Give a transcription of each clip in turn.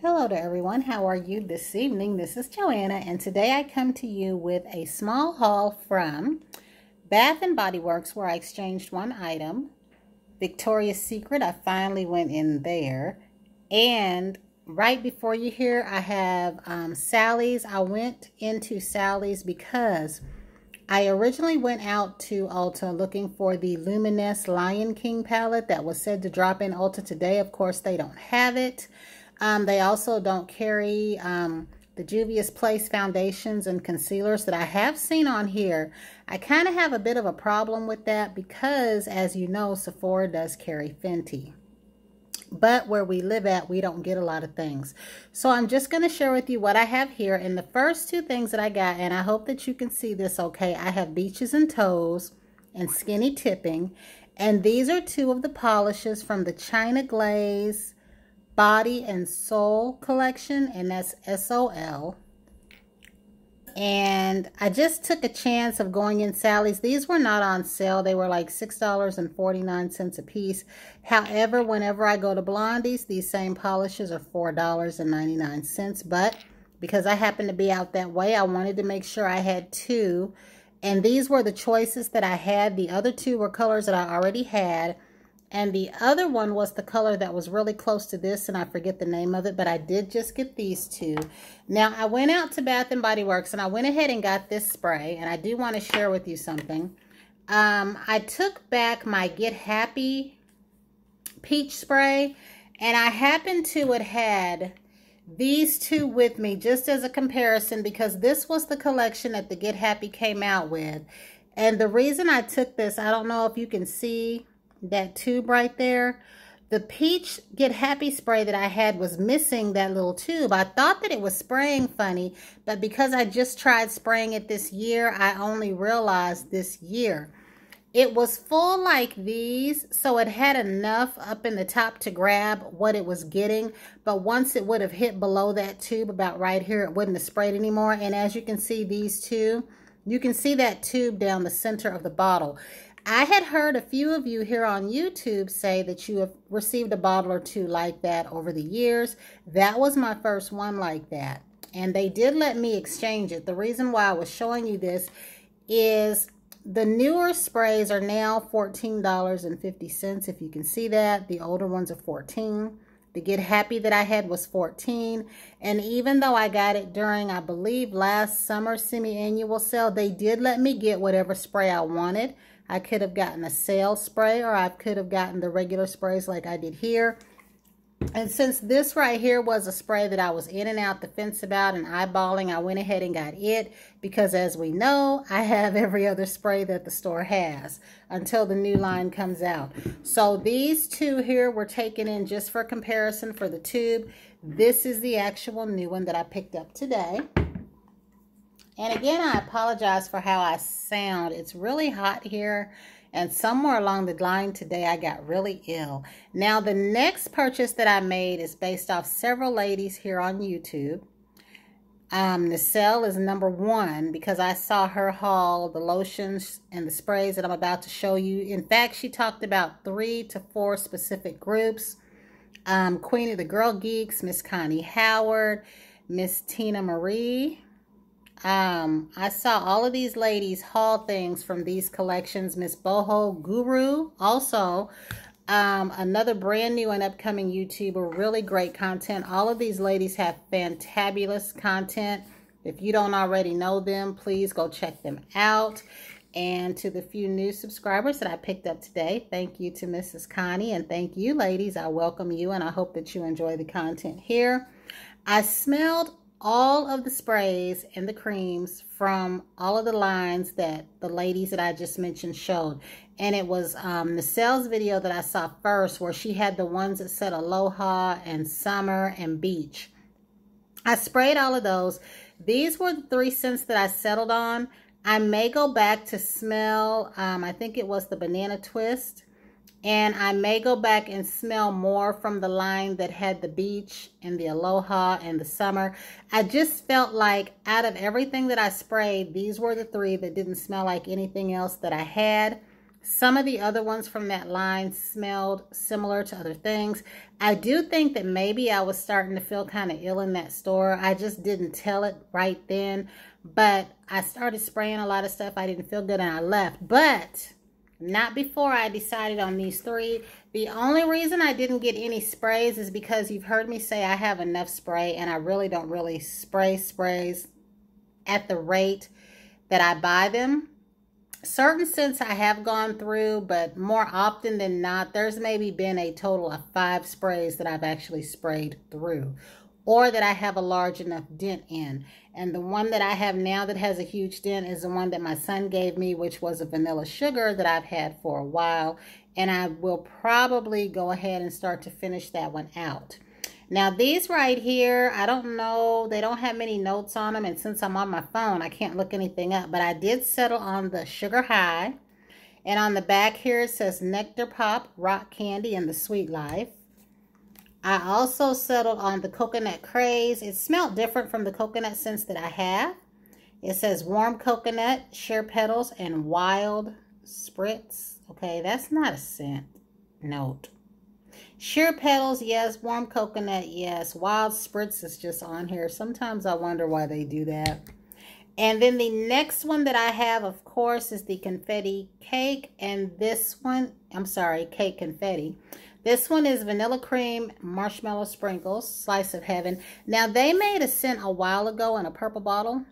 Hello to everyone. How are you this evening? This is Joanna, and today I come to you with a small haul from Bath & Body Works, where I exchanged one item. Victoria's Secret, I finally went in there. And right before you here, I have Sally's. I went into Sally's because I originally went out to Ulta looking for the Luminous Lion King palette that was said to drop in Ulta today. Of course, they don't have it. They also don't carry the Juvia's Place foundations and concealers that I have seen on here. I kind of have a bit of a problem with that because, as you know, Sephora does carry Fenty. But where we live at, we don't get a lot of things. So I'm just going to share with you what I have here. And the first two things that I got, and I hope that you can see this okay, I have Beaches and Toes and Skinny Tipping. And these are two of the polishes from the China Glaze Body and Soul collection, and that's SOL. And I just took a chance of going in Sally's. These were not on sale. They were like $6.49 a piece. However, whenever I go to Blondie's, these same polishes are $4.99. But because I happened to be out that way, I wanted to make sure I had two. And these were the choices that I had. The other two were colors that I already had. And the other one was the color that was really close to this, and I forget the name of it, but I did just get these two. Now, I went out to Bath & Body Works, and I went ahead and got this spray, and I do want to share with you something. I took back my Get Happy peach spray, and I happened to have had these two with me just as a comparison because this was the collection that the Get Happy came out with. And the reason I took this, I don't know if you can see that tube right there. The peach Get Happy spray that I had was missing that little tube. I thought that it was spraying funny, but because I just tried spraying it this year, I only realized this year. It was full like these, so it had enough up in the top to grab what it was getting, but once it would have hit below that tube about right here, it wouldn't have sprayed anymore. And as you can see, these two, you can see that tube down the center of the bottle. I had heard a few of you here on YouTube say that you have received a bottle or two like that over the years. That was my first one like that. And they did let me exchange it. The reason why I was showing you this is the newer sprays are now $14.50, if you can see that. The older ones are $14. The Get Happy that I had was $14. And even though I got it during, I believe, last summer semi-annual sale, they did let me get whatever spray I wanted. I could have gotten a sale spray, or I could have gotten the regular sprays like I did here. And since this right here was a spray that I was in and out the fence about and eyeballing, I went ahead and got it because, as we know, I have every other spray that the store has until the new line comes out. So these two here were taken in just for comparison for the tube. This is the actual new one that I picked up today. And again, I apologize for how I sound. It's really hot here, and somewhere along the line today, I got really ill. Now, the next purchase that I made is based off several ladies here on YouTube. Nicelle is number one because I saw her haul the lotions and the sprays that I'm about to show you. In fact, she talked about 3 to 4 specific groups. Queen of the Girl Geeks, Miss Connie Howard, Miss Tina Marie. I saw all of these ladies haul things from these collections. Miss Boho Guru, also another brand new and upcoming YouTuber, really great content. All of these ladies have fantabulous content. If you don't already know them, please go check them out. And to the few new subscribers that I picked up today, thank you to Mrs. Connie, and thank you ladies. I welcome you, and I hope that you enjoy the content here. I smelled all of the sprays and the creams from all of the lines that the ladies that I just mentioned showed. And it was Nicelle's video that I saw first, where she had the ones that said Aloha and Summer and Beach. I sprayed all of those. These were the 3 scents that I settled on. I may go back to smell, I think it was the Banana Twist. And I may go back and smell more from the line that had the Beach and the Aloha and the Summer. I just felt like out of everything that I sprayed, these were the 3 that didn't smell like anything else that I had. Some of the other ones from that line smelled similar to other things. I do think that maybe I was starting to feel kind of ill in that store. I just didn't tell it right then. But I started spraying a lot of stuff. I didn't feel good and I left. But not before I decided on these three. The only reason I didn't get any sprays is because you've heard me say I have enough spray. And I really don't really spray sprays at the rate that I buy them. Certain scents I have gone through, but more often than not, there's maybe been a total of 5 sprays that I've actually sprayed through, or that I have a large enough dent in. And the one that I have now that has a huge dent is the one that my son gave me, which was a vanilla sugar that I've had for a while. And I will probably go ahead and start to finish that one out. Now these right here, I don't know, they don't have many notes on them, and since I'm on my phone, I can't look anything up, but I did settle on the Sugar High, and on the back here it says Nectar Pop, Rock Candy, and the Sweet Life. I also settled on the Coconut Craze. It smelled different from the coconut scents that I have. It says Warm Coconut, Sheer Petals, and Wild Spritz. Okay, that's not a scent note. Sheer Petals, yes. Warm Coconut, yes. Wild Spritz is just on here. Sometimes I wonder why they do that. And then the next one that I have, of course, is the Confetti Cake. And this one, I'm sorry, Cake Confetti. This one is Vanilla Cream, Marshmallow Sprinkles, Slice of Heaven. Now, they made a scent a while ago in a purple bottle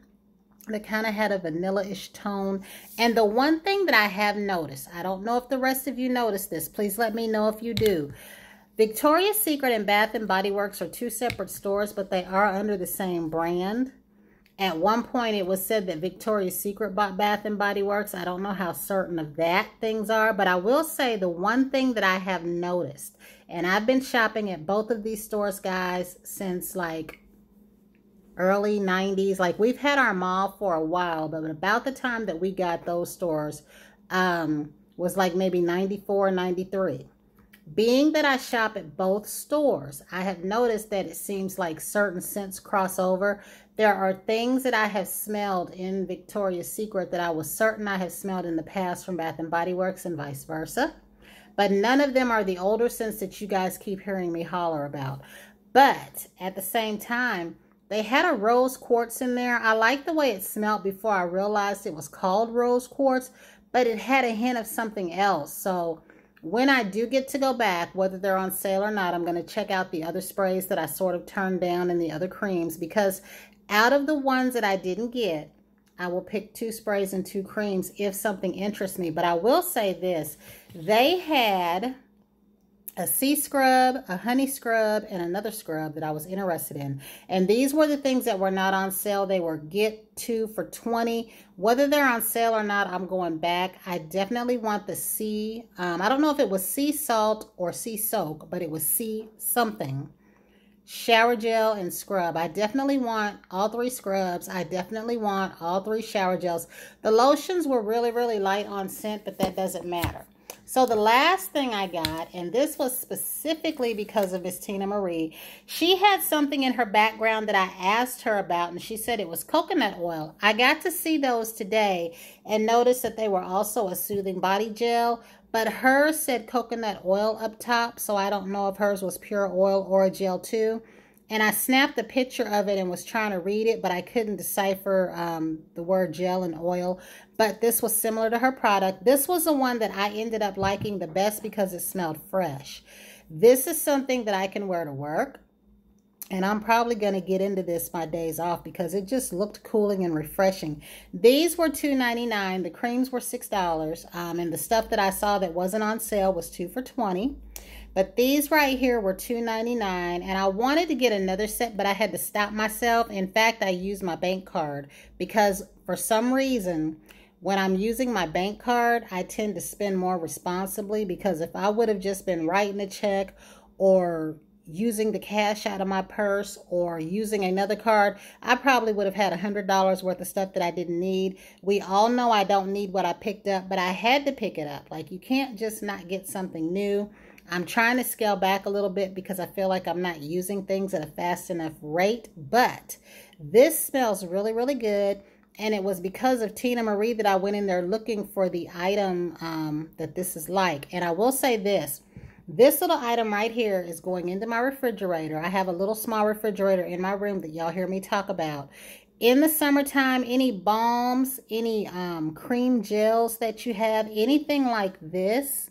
that kind of had a vanilla-ish tone. And the one thing that I have noticed, I don't know if the rest of you noticed this. Please let me know if you do. Victoria's Secret and Bath & Body Works are 2 separate stores, but they are under the same brand. At one point, it was said that Victoria's Secret bought Bath & Body Works. I don't know how certain of that things are, but I will say the one thing that I have noticed, and I've been shopping at both of these stores, guys, since like early 90s. Like, we've had our mall for a while, but about the time that we got those stores was like maybe 94, 93. Being that I shop at both stores, I have noticed that it seems like certain scents cross over. There are things that I have smelled in Victoria's Secret that I was certain I have smelled in the past from Bath & Body Works and vice versa. But none of them are the older scents that you guys keep hearing me holler about. But at the same time, they had a rose quartz in there. I liked the way it smelled before I realized it was called rose quartz, but it had a hint of something else. So when I do get to go back, whether they're on sale or not, I'm going to check out the other sprays that I sort of turned down and the other creams, because out of the ones that I didn't get, I will pick 2 sprays and 2 creams if something interests me. But I will say this, they had a sea scrub, a honey scrub, and another scrub that I was interested in. And these were the things that were not on sale. They were get 2 for $20. Whether they're on sale or not, I'm going back. I definitely want the sea. I don't know if it was sea salt or sea soak, but it was sea something. Shower gel and scrub. I definitely want all 3 scrubs. I definitely want all 3 shower gels. The lotions were really, really light on scent, but that doesn't matter. So the last thing I got, and this was specifically because of Miss Tina Marie, she had something in her background that I asked her about, and she said it was coconut oil. I got to see those today and noticed that they were also a soothing body gel, but hers said coconut oil up top, so I don't know if hers was pure oil or a gel too. And I snapped a picture of it and was trying to read it, but I couldn't decipher the word gel and oil. But this was similar to her product. This was the one that I ended up liking the best because it smelled fresh. This is something that I can wear to work. And I'm probably going to get into this my days off because it just looked cooling and refreshing. These were $2.99. The creams were $6. And the stuff that I saw that wasn't on sale was 2 for $20. But these right here were $2.99, and I wanted to get another set, but I had to stop myself. In fact, I used my bank card because for some reason, when I'm using my bank card, I tend to spend more responsibly, because if I would have just been writing a check or using the cash out of my purse or using another card, I probably would have had $100 worth of stuff that I didn't need. We all know I don't need what I picked up, but I had to pick it up. Like, you can't just not get something new. I'm trying to scale back a little bit because I feel like I'm not using things at a fast enough rate, but this smells really, really good. And it was because of Tina Marie that I went in there looking for the item that this is like. And I will say this. This little item right here is going into my refrigerator. I have a little small refrigerator in my room that y'all hear me talk about. In the summertime, any balms, any cream gels that you have, anything like this,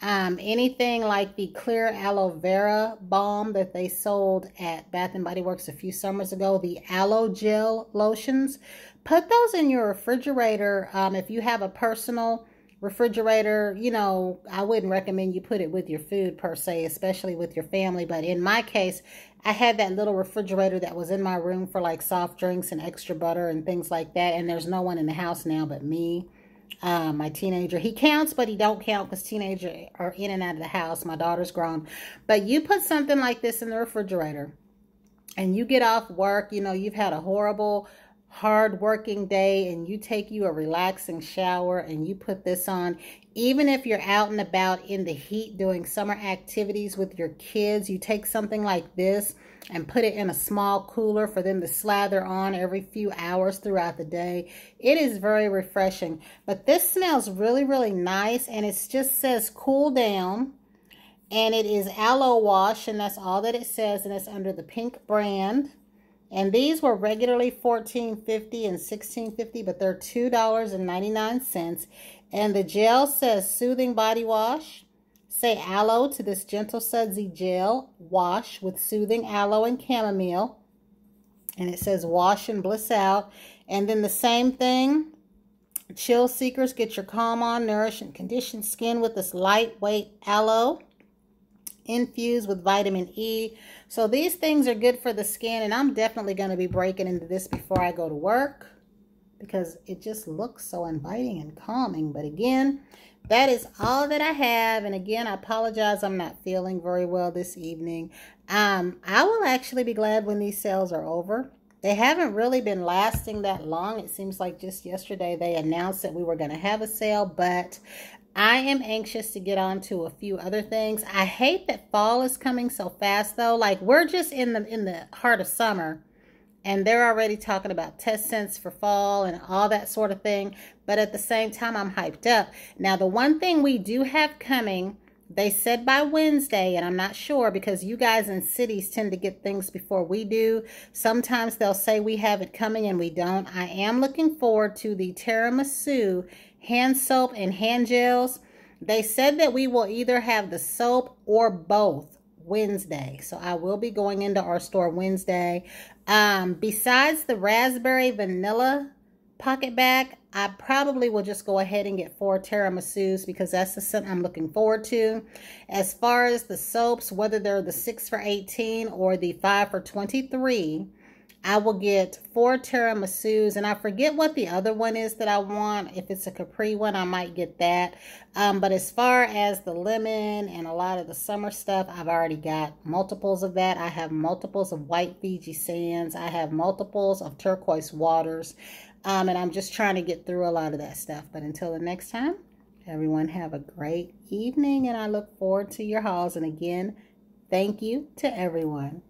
anything like the clear aloe vera balm that they sold at Bath & Body Works a few summers ago, the aloe gel lotions, put those in your refrigerator. If you have a personal refrigerator, you know, I wouldn't recommend you put it with your food per se, especially with your family. But in my case, I had that little refrigerator that was in my room for like soft drinks and extra butter and things like that. And there's no one in the house now but me. My teenager, he counts, but he don't count because teenagers are in and out of the house. My daughter's grown. But you put something like this in the refrigerator and you get off work, you know, you've had a horrible, hard working day, and you take you a relaxing shower and you put this on. Even if you're out and about in the heat doing summer activities with your kids, you take something like this and put it in a small cooler for them to slather on every few hours throughout the day. It is very refreshing. But this smells really, really nice, and it just says cool down. And it is aloe wash, and that's all that it says, and it's under the Pink brand. And these were regularly $14.50 and $16.50, but they're $2.99. And the gel says soothing body wash. Say aloe to this gentle sudsy gel wash with soothing aloe and chamomile. And it says wash and bliss out. And then the same thing, chill seekers, get your calm on, nourish and condition skin with this lightweight aloe infused with vitamin E. So these things are good for the skin, and I'm definitely going to be breaking into this before I go to work because it just looks so inviting and calming. But again, that is all that I have. And again, I apologize, I'm not feeling very well this evening. I will actually be glad when these sales are over. They haven't really been lasting that long. It seems like just yesterday they announced that we were going to have a sale, but I am anxious to get on to a few other things. I hate that fall is coming so fast though. Like, we're just in the heart of summer and they're already talking about test scents for fall and all that sort of thing. But at the same time, I'm hyped up. Now, the one thing we do have coming, they said by Wednesday, and I'm not sure because you guys in cities tend to get things before we do. Sometimes they'll say we have it coming and we don't. I am looking forward to the tiramisu hand soap and hand gels. They said that we will either have the soap or both Wednesday. So I will be going into our store Wednesday. Besides the raspberry vanilla pocket bag, I probably will just go ahead and get 4 tiramisus because that's the scent I'm looking forward to. As far as the soaps, whether they're the 6 for $18 or the 5 for $23, I will get 4 tiramisus, and I forget what the other one is that I want. If it's a Capri one, I might get that. But as far as the lemon and a lot of the summer stuff, I've already got multiples of that. I have multiples of white Fiji sands. I have multiples of turquoise waters. And I'm just trying to get through a lot of that stuff. But until the next time, everyone have a great evening, and I look forward to your hauls. And again, thank you to everyone.